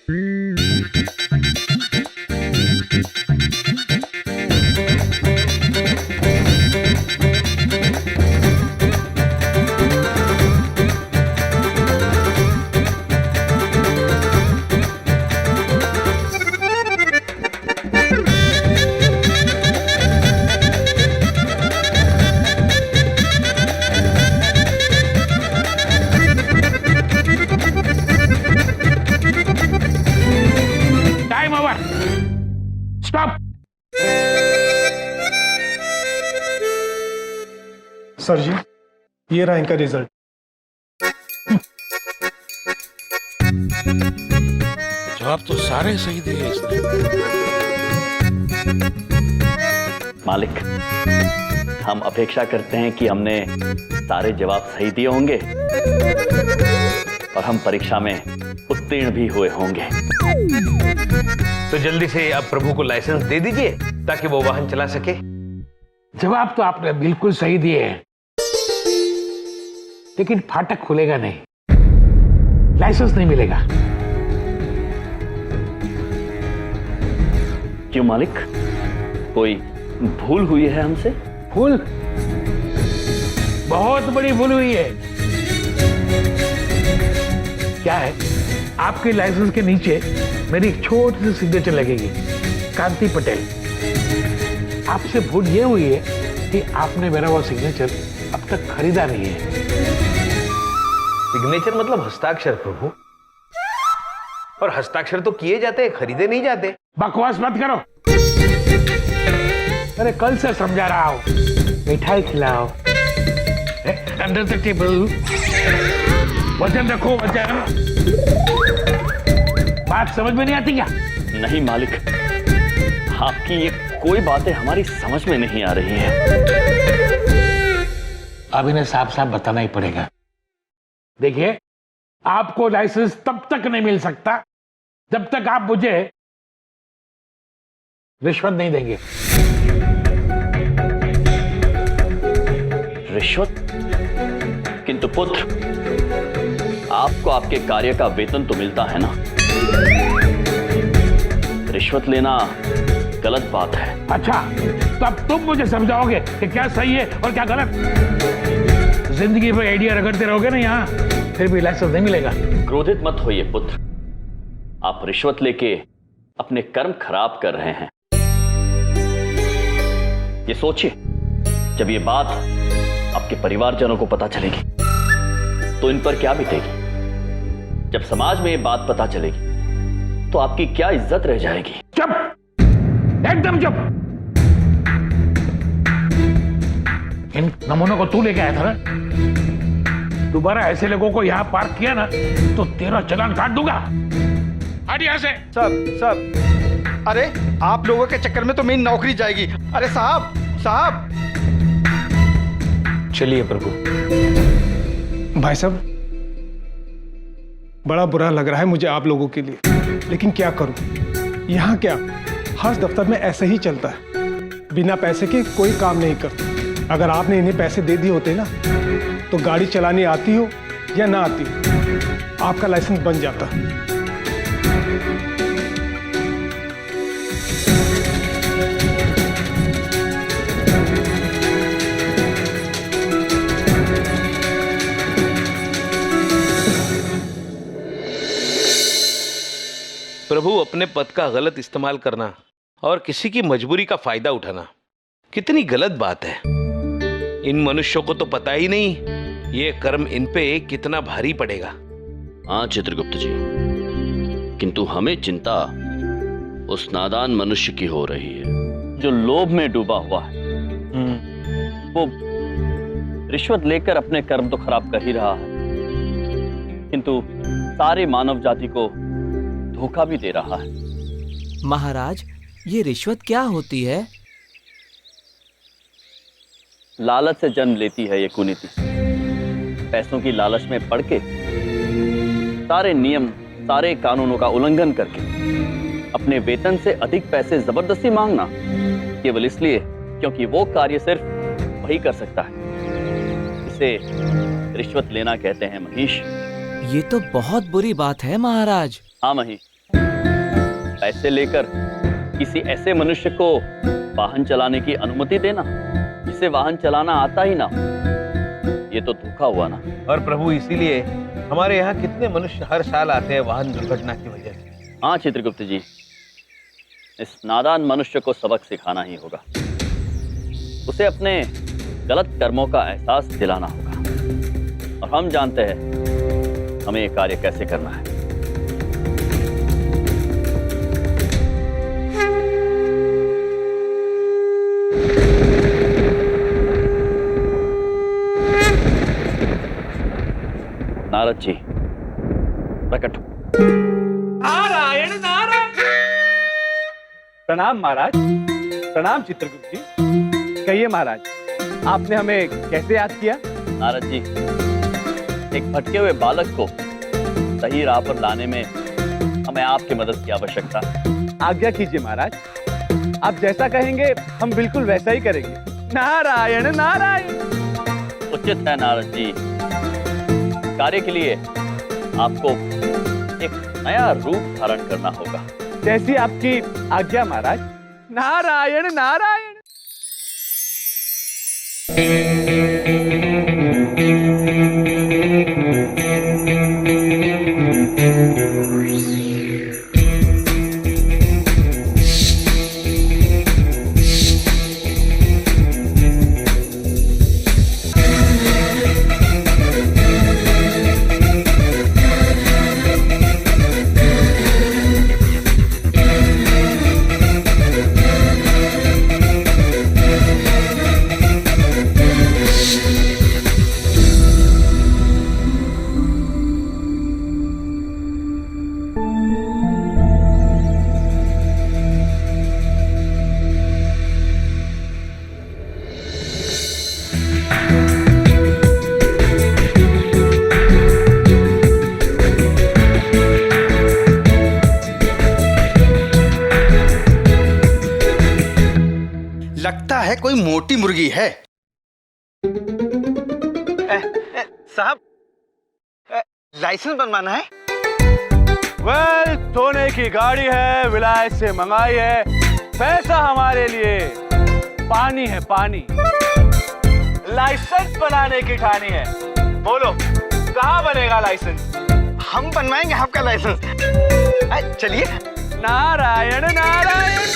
Sir जी, ये रहा इनका रिजल्ट। जवाब तो सारे सही दिए इसने। मालिक, हम अपेक्षा करते हैं कि हमने सारे जवाब सही दिए होंगे और हम परीक्षा में उत्तीर्ण भी हुए होंगे। तो जल्दी से आप प्रभु को लाइसेंस दे दीजिए ताकि वो वाहन चला सके। जवाब तो आपने बिल्कुल सही दिए हैं, लेकिन फाटक खुलेगा नहीं, लाइसेंस नहीं मिलेगा। क्यों मालिक, कोई भूल हुई है हमसे? भूल? बहुत बड़ी भूल हुई है। क्या है? आपके लाइसेंस के नीचे मेरी एक छोटी सी सिग्नेचर लगेगी, कांति पटेल। आपसे भूल ये हुई है कि आपने मेरा वो सिग्नेचर अब तक खरीदा नहीं है। सिग्नेचर मतलब हस्ताक्षर प्रभु, और हस्ताक्षर तो किए जाते हैं, खरीदे नहीं जाते। बकवास मत करो। अरे कल से समझा रहा हूं, मिठाई खिलाओ, अंडर द टेबल, वजन रखो, वजन। बात समझ में नहीं आती क्या? नहीं मालिक, आपकी ये कोई बातें हमारी समझ में नहीं आ रही है। अब इन्हें साफ साफ बताना ही पड़ेगा। देखिए, आपको लाइसेंस तब तक नहीं मिल सकता जब तक आप मुझे रिश्वत नहीं देंगे। रिश्वत? किंतु पुत्र, आपको आपके कार्य का वेतन तो मिलता है ना। रिश्वत लेना गलत बात है। अच्छा, तब तुम मुझे समझाओगे कि क्या सही है और क्या गलत। जिंदगी में आइडिया रगड़ते रहोगे ना यहाँ, फिर भी लाइसेंस नहीं मिलेगा। क्रोधित मत होइए पुत्र, आप रिश्वत लेके अपने कर्म खराब कर रहे हैं। ये सोचिए, जब ये बात आपके परिवारजनों को पता चलेगी तो इन पर क्या बीतेगी। जब समाज में ये बात पता चलेगी तो आपकी क्या इज्जत रह जाएगी। चुप, एकदम चुप। इन नमूनों को तू लेके आया था ना? दोबारा ऐसे लोगों को यहाँ पार्क किया ना तो तेरा चालान काट दूंगा। हट यहाँ से। सब अरे आप लोगों के चक्कर में तो मेरी नौकरी जाएगी। अरे साहब साहब। चलिए प्रभु। भाई साहब, बड़ा बुरा लग रहा है मुझे आप लोगों के लिए, लेकिन क्या करूं, यहाँ क्या हर दफ्तर में ऐसे ही चलता है, बिना पैसे के कोई काम नहीं करता। अगर आपने इन्हें पैसे दे दिए होते ना तो गाड़ी चलानी आती हो या ना आती हो, आपका लाइसेंस बन जाता। प्रभु, अपने पद का गलत इस्तेमाल करना और किसी की मजबूरी का फायदा उठाना कितनी गलत बात है। इन मनुष्यों को तो पता ही नहीं ये कर्म इन पे कितना भारी पड़ेगा। हाँ चित्रगुप्त जी, किंतु हमें चिंता उस नादान मनुष्य की हो रही है जो लोभ में डूबा हुआ है। वो रिश्वत लेकर अपने कर्म तो खराब कर ही रहा है, किंतु सारे मानव जाति को धोखा भी दे रहा है। महाराज, ये रिश्वत क्या होती है? लालच से जन्म लेती है ये कुनीति। पैसों की लालच में पड़ के सारे नियम, सारे कानूनों का उल्लंघन करके अपने वेतन से अधिक पैसे जबरदस्ती मांगना, केवल इसलिए क्योंकि वो कार्य सिर्फ वही कर सकता है। इसे रिश्वत लेना कहते हैं महीश। ये तो बहुत बुरी बात है महाराज। हाँ मही, पैसे लेकर किसी ऐसे मनुष्य को वाहन चलाने की अनुमति देना जिसे वाहन चलाना आता ही ना, ये तो धोखा हुआ ना। और प्रभु इसीलिए हमारे यहाँ कितने मनुष्य हर साल आते हैं वाहन दुर्घटना की वजह से। हाँ चित्रगुप्त जी, इस नादान मनुष्य को सबक सिखाना ही होगा। उसे अपने गलत कर्मों का एहसास दिलाना होगा और हम जानते हैं हमें ये कार्य कैसे करना है। नारद जी प्रकट। नारायण नारायण। प्रणाम महाराज। प्रणाम चित्रगुप्त जी। कहिए महाराज, आपने हमें कैसे याद किया? नारद जी, एक भटके हुए बालक को सही राह पर लाने में हमें आपकी मदद की आवश्यकता है। आज्ञा कीजिए महाराज, आप जैसा कहेंगे हम बिल्कुल वैसा ही करेंगे। नारायण नारायण। उचित है नारद जी, कार्य के लिए आपको एक नया रूप धारण करना होगा। जैसी आपकी आज्ञा महाराज। नारायण नारायण। लगता है कोई मोटी मुर्गी है। साहब, लाइसेंस बनवाना है। वेल, सोने की गाड़ी है, विलायत से मंगाई है। पैसा हमारे लिए पानी है, पानी। लाइसेंस बनाने की ठानी है। बोलो, कहाँ बनेगा लाइसेंस? हम बनवाएंगे आपका लाइसेंस। चलिए। नारायण नारायण।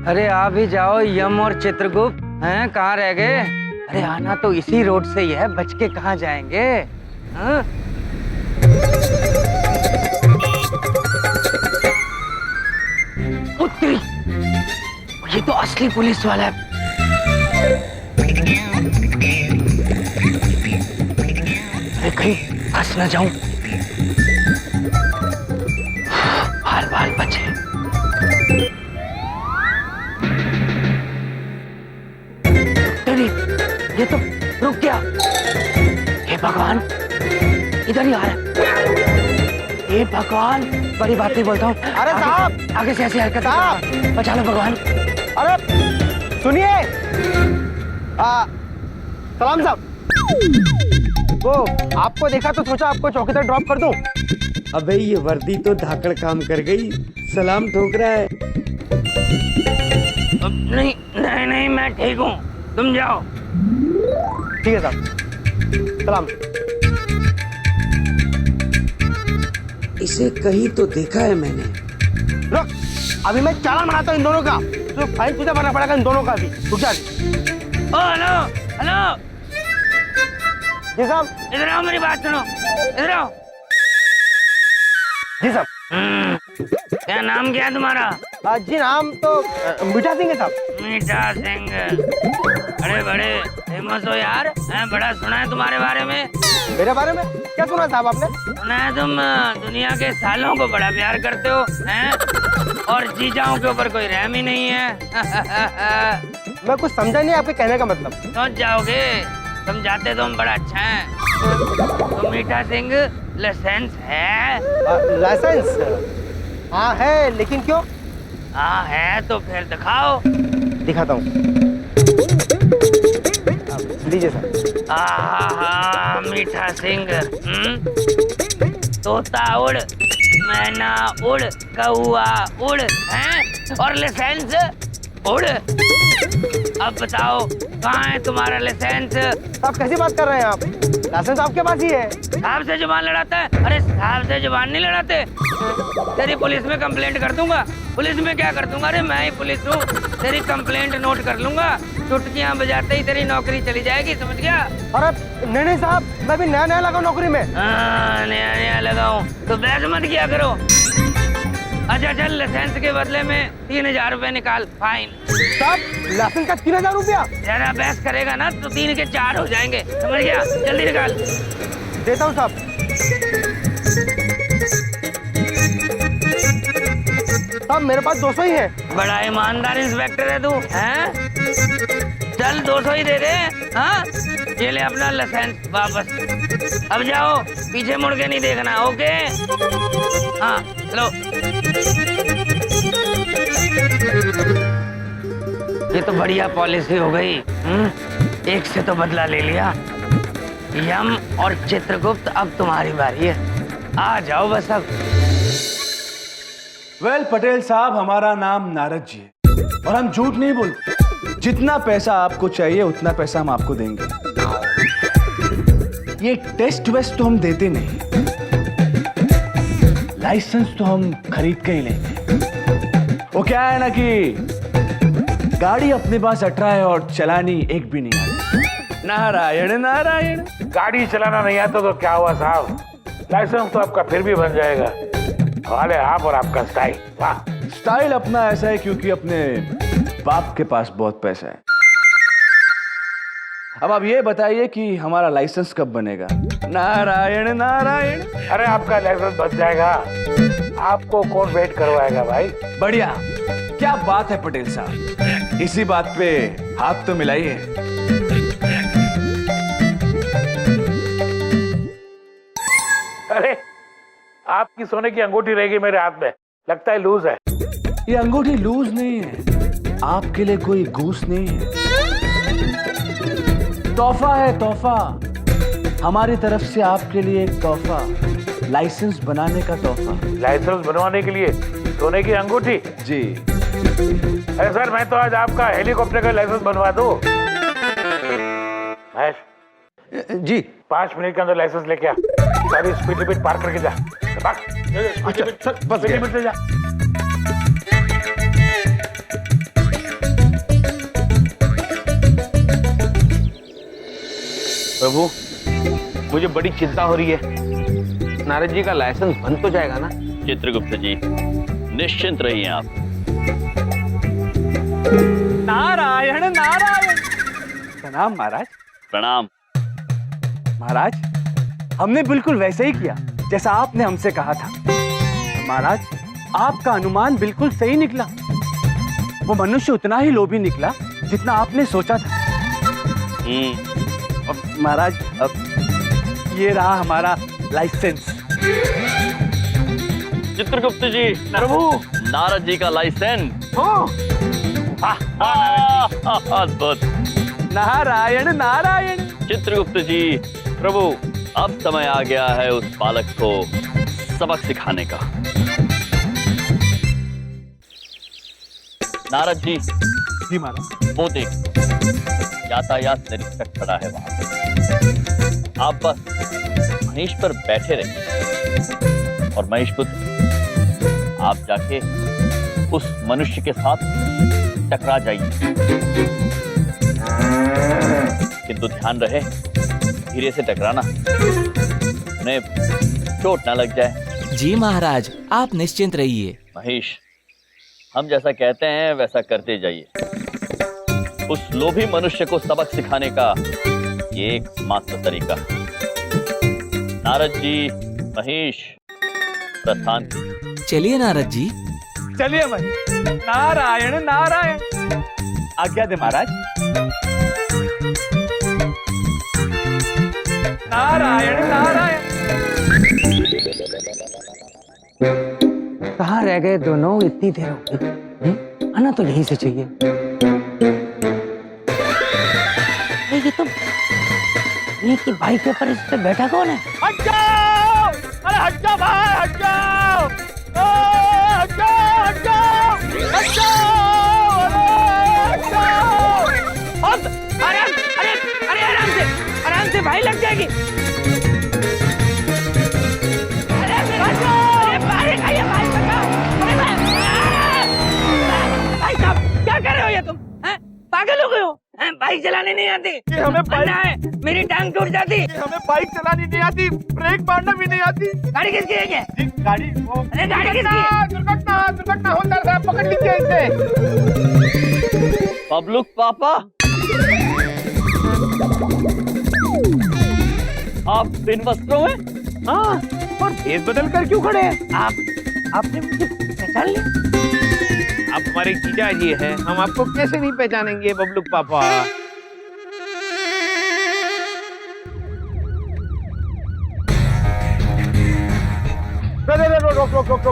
अरे आ भी जाओ यम और चित्रगुप्त। हैं, कहाँ रह गए? अरे आना तो इसी रोड से ही है, बच के कहाँ जाएंगे? हाँ? उत्तरी, ये तो असली पुलिस वाला है। अरे कहीं फंस न जाऊं। हाल बाल बचे। ये तो रुक गया। हे भगवान, इधर ही आ रहा है। हे भगवान, बड़ी बात नहीं बोलता हूँ। अरे साहब, आगे से ऐसी हरकत साहब, बचा लो भगवान। अरे सुनिए, सलाम साहब। वो आपको देखा तो सोचा आपको चौकीदार ड्रॉप कर दूं। अबे ये वर्दी तो धाकड़ काम कर गई, सलाम ठोक रहा है। नहीं नहीं नहीं, मैं ठीक हूँ, तुम जाओ। ठीक है साहब, सलाम। इसे कहीं तो देखा है मैंने। रुक, अभी मैं चालान बनाता हूँ इन दोनों का, तो फाइन तुझे भरना पड़ेगा इन दोनों का भी। रुक जा। ओ हेलो हेलो। जी साहब। इधर आओ, मेरी बात सुनो, इधर आओ। जी साहब। क्या नाम क्या है तुम्हारा? जी नाम तो मीठा सिंह है साहब। मीठा सिंह, बड़े बड़े फेमस हो यार। बड़ा सुना है तुम्हारे बारे में। मेरे बारे में क्या सुना साहब आपने? सुना है तुम दुनिया के सालों को बड़ा प्यार करते हो, हैं? और जीजाओं के ऊपर कोई रहम ही नहीं है। मैं कुछ समझा नहीं आपके कहने का मतलब। समझ जाओगे, समझाते तो हम बड़ा अच्छा है। तो मीठा सिंह, लाइसेंस है? लाइसेंस? हाँ है, लेकिन क्यों? हाँ है तो फिर दिखाओ। दिखाता हूँ, लीजिए सर। मीठा सिंह, तोता उड़, मैना उड़, कौआ उड़, हैं? और लाइसेंस उड़। अब बताओ कहाँ है तुम्हारा लाइसेंस? आप कैसी बात कर रहे हैं आप? लाइसेंस आपके पास ही है। साहब से जुबान लड़ाता है? अरे साहब से जुबान नहीं लड़ाते। तेरी पुलिस में कंप्लेंट कर दूंगा। पुलिस में क्या कर दूंगा? अरे मैं ही पुलिस हूँ। तेरी कंप्लेंट नोट कर लूंगा। चुटकियां बजाते ही तेरी नौकरी चली जाएगी, समझ गया? अरे नहीं साहब, मैं भी नया लगा नौकरी में। हाँ, नया लगाऊं तो बहस मत किया करो। अच्छा चल, लाइसेंस के बदले में 3000 रुपए निकाल, फाइन। साहब, लाइसेंस का 3000 रुपया? ज्यादा बहस करेगा ना तो 3 के 4 हो जाएंगे, समझ गया? जल्दी निकाल। देता हूँ साहब। साहब मेरे पास 200 ही है। बड़ा ईमानदार इंस्पेक्टर है तू, हैं? चल 200 ही दे दे। हाँ, ये ले अपना लाइसेंस वापस। अब जाओ, पीछे मुड़ के नहीं देखना, ओके? हाँ लो। ये तो बढ़िया पॉलिसी हो गई। एक से तो बदला ले लिया। यम और चित्रगुप्त, अब तुम्हारी बारी है। आ जाओ बस अब। वेल पटेल साहब, हमारा नाम नारद जी है और हम झूठ नहीं बोलते। जितना पैसा आपको चाहिए उतना पैसा हम आपको देंगे। ये टेस्ट वेस्ट तो हम देते नहीं, लाइसेंस तो हम खरीद के ही लेंगे। वो क्या है ना कि गाड़ी अपने पास 18 है और चलानी एक भी नहीं आती। नारायण नारायण। गाड़ी चलाना नहीं आता तो क्या हुआ साहब, लाइसेंस तो आपका फिर भी बन जाएगा। वाले आप और आपका स्टाइल, वाह। स्टाइल अपना ऐसा है क्योंकि अपने बाप के पास बहुत पैसा है। अब आप ये बताइए कि हमारा लाइसेंस कब बनेगा? नारायण नारायण। अरे आपका लाइसेंस बन जाएगा, आपको कौन वेट करवाएगा भाई? बढ़िया, क्या बात है पटेल साहब, इसी बात पे हाथ तो मिलाइए। अरे आपकी सोने की अंगूठी रहेगी मेरे हाथ में, लगता है लूज है। ये अंगूठी लूज नहीं है, आपके लिए कोई घूस नहीं है, तोहफा है तोहफा। हमारी तरफ से आपके लिए एक तोहफा, लाइसेंस बनाने का तोहफा। लाइसेंस बनवाने के लिए सोने की अंगूठी? जी। अरे सर, मैं तो आज आपका हेलीकॉप्टर का लाइसेंस बनवा दूं। महेश जी। 5 मिनट के अंदर लाइसेंस लेके आ। सारी स्पीड लिमिट पार करके जा। अच्छा सर, बस गया। लिमिट से जा। प्रभु, मुझे बड़ी चिंता हो रही है। नारद जी का लाइसेंस बन तो जाएगा ना? चित्रगुप्त जी, निश्चिंत रहिए आप। नारायण नारायण। प्रणाम महाराज। प्रणाम। महाराज, हमने बिल्कुल वैसे ही किया जैसा आपने हमसे कहा था। महाराज, आपका अनुमान बिल्कुल सही निकला। वो मनुष्य उतना ही लोभी निकला जितना आपने सोचा था। महाराज, अब ये रहा हमारा लाइसेंस। चित्रगुप्त जी, प्रभु, नारद जी का लाइसेंस। अद्भुत। नारायण नारायण। चित्रगुप्त जी, प्रभु, अब समय आ गया है उस बालक को सबक सिखाने का। नारद जी, जी महाराज। वो देख, यातायात निरीक्षक खड़ा है वहां। आप बस महेश पर बैठे रहिए और महेश पुत्र, आप जाके उस मनुष्य के साथ टकरा जाइए, किंतु ध्यान रहे धीरे से टकराना, उन्हें चोट ना लग जाए। जी महाराज, आप निश्चिंत रहिए। महेश, हम जैसा कहते हैं वैसा करते जाइए। उस लोभी मनुष्य को सबक सिखाने का ये एकमात्र तरीका। नारद जी, महेश, प्रस्थान। चलिए नारद जी। चलिए भाई। नारायण नारायण। आज्ञा दे महाराज। नारायण नारायण। कहाँ रह गए दोनों? इतनी देर हो गई। आना तो यहीं से चाहिए। ये तो की बाइक के ऊपर इस पे बैठा कौन है? हट जाओ! अरे हट जाओ भाई, हट जाओ, हट जाओ, हट जाओ, हट जाओ, हट जाओ। अरे अरे अरे आराम से भाई, लग जाएगी। अरे भाई बचाओ, अरे भाई साहब क्या कर रहे हो ये तुम? हैं? पागल हो गए हो? बाइक चलाने नहीं आती? हमें बाइक है, मेरी टांग टूट जाती। हमें बाइक चलानी नहीं आती, ब्रेक मारना भी नहीं आती। गाड़ी किसकी है? क्या गाड़ी अरे गाड़ी किसकी है? दुर्घटना होता है, पकड़ लीजिए इसे। पब्लुक पापा, आप बिन वस्त्रों में? हाँ, और भेद बदल कर क्यों खड़े हैं? आपने मुझे पहचान लिया? आप हमारे जीजा जी हैं, हम आपको कैसे नहीं पहचानेंगे बबलू पापा।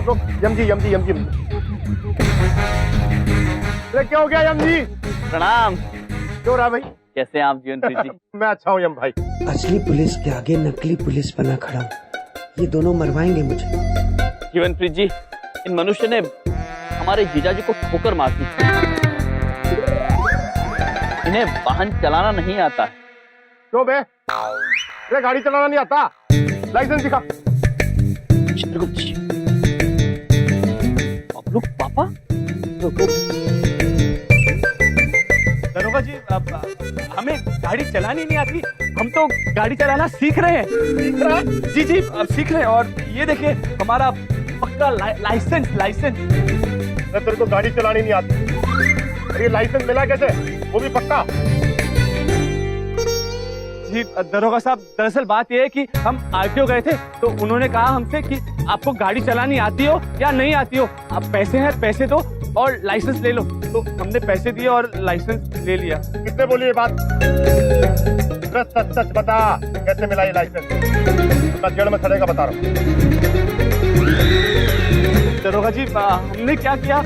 रोक, यमजी। अरे क्या हो गया यमजी? प्रणाम। क्यों रहा भाई? कैसे हैं आप जीवन प्रीत जी? मैं अच्छा हूँ यम भाई। असली पुलिस के आगे नकली पुलिस बना खड़ा हूँ। ये दोनों मरवाएंगे मुझे। जीवन प्रीत जी, इन मनुष्य ने हमारे जीजा जी को ठोकर मार दी। इन्हें वाहन चलाना नहीं आता है। क्यों बे? अरे गाड़ी चलाना नहीं आता? लाइसेंस दिखा। चित्रगुप्त जी, पब्लुक पापा, दरोगा जी, हमें गाड़ी चलानी नहीं आती, हम तो गाड़ी चलाना सीख रहे हैं। सीख रहा है? जी अब सीख रहे हैं। और ये देखिए हमारा पक्का लाइसेंस। तेरे को गाड़ी चलानी नहीं आती, ये लाइसेंस मिला कैसे, वो भी पक्का? जी दरोगा साहब, दरअसल बात ये है कि हम आरटीओ गए थे, तो उन्होंने कहा हमसे कि आपको गाड़ी चलानी आती हो या नहीं आती हो, आप पैसे हैं पैसे दो और लाइसेंस ले लो। तो हमने पैसे दिए और लाइसेंस ले लिया। किसने बोली ये बात? सच बता, कैसे मिला ये लाइसेंस? मैं जेल में सड़ेगा, बता रहा हूँ। दरोगा जी, हमने क्या किया,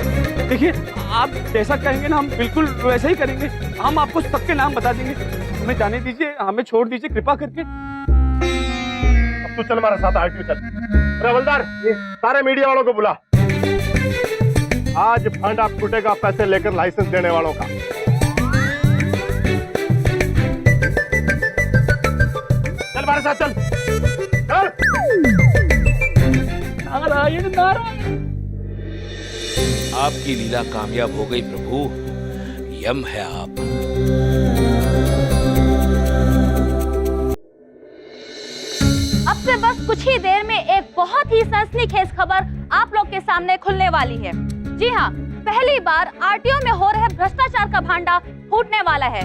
देखिए आप जैसा कहेंगे ना, हम बिल्कुल वैसा ही करेंगे। हम आपको सबके नाम बता देंगे। हमें जाने दीजिए, हमें छोड़ दीजिए कृपा करके। अब तू चल हमारे साथ, आरटीओ चल। हवलदार, सारे मीडिया वालों को बुला। आज फंड आप फूटेगा पैसे लेकर लाइसेंस देने वालों का। चल हमारे साथ, चल। नारायण नारायण। आपकी लीला कामयाब हो गई प्रभु, यम है आप। अब से बस कुछ ही देर में एक बहुत ही सनसनीखेज खबर आप लोग के सामने खुलने वाली है। जी हाँ, पहली बार आरटीओ में हो रहे भ्रष्टाचार का भांडा फूटने वाला है।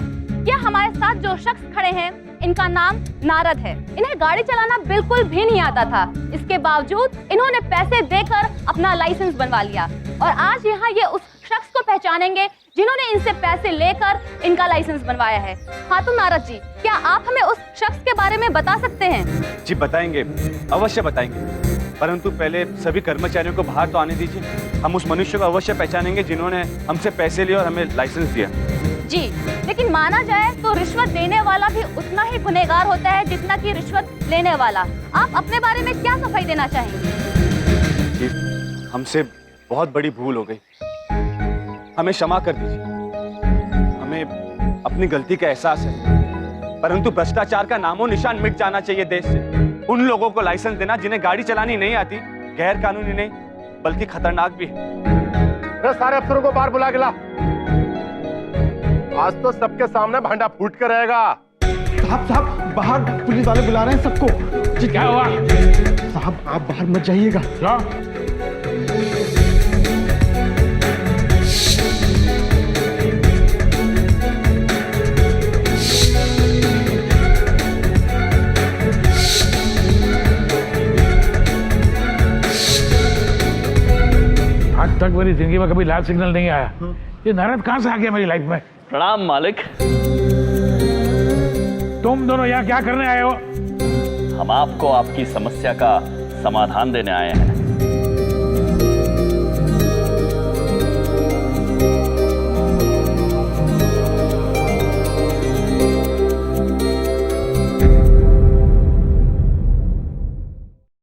यह हमारे साथ जो शख्स खड़े हैं, इनका नाम नारद है। इन्हें गाड़ी चलाना बिल्कुल भी नहीं आता था। इसके बावजूद इन्होंने पैसे देकर अपना लाइसेंस बनवा लिया और आज यहाँ ये उस शख्स को पहचानेंगे जिन्होंने इनसे पैसे लेकर इनका लाइसेंस बनवाया है। हाँ तो नारद जी, क्या आप हमें उस शख्स के बारे में बता सकते हैं? जी बताएंगे, अवश्य बताएंगे, परंतु पहले सभी कर्मचारियों को बाहर तो आने दीजिए। हम उस मनुष्य को अवश्य पहचानेंगे जिन्होंने हमसे पैसे लिए और हमें लाइसेंस दिया। जी, लेकिन माना जाए तो रिश्वत देने वाला भी उतना ही गुनहगार होता है जितना कि रिश्वत लेने वाला। आप अपने बारे में क्या सफाई देना चाहेंगे? जी, हमसे बहुत बड़ी भूल हो गई, हमें क्षमा कर दीजिए। हमें अपनी गलती का एहसास है, परंतु भ्रष्टाचार का नामो निशान मिट जाना चाहिए देश से। उन लोगों को लाइसेंस देना जिन्हें गाड़ी चलानी नहीं आती, गैर कानूनी नहीं बल्कि खतरनाक भी है। सारे अफसरों को बाहर बुला के ला। आज तो सबके सामने भांडा फूट कर रहेगा। साहब बाहर पुलिस वाले बुला रहे हैं सबको। जी क्या हुआ? साहब आप बाहर मत जाइएगा। आज तक मेरी जिंदगी में कभी लाल सिग्नल नहीं आया। ये नारद कहाँ से आ गया मेरी लाइफ में? प्रणाम मालिक। तुम दोनों यहाँ क्या करने आए हो? हम आपको आपकी समस्या का समाधान देने आए हैं।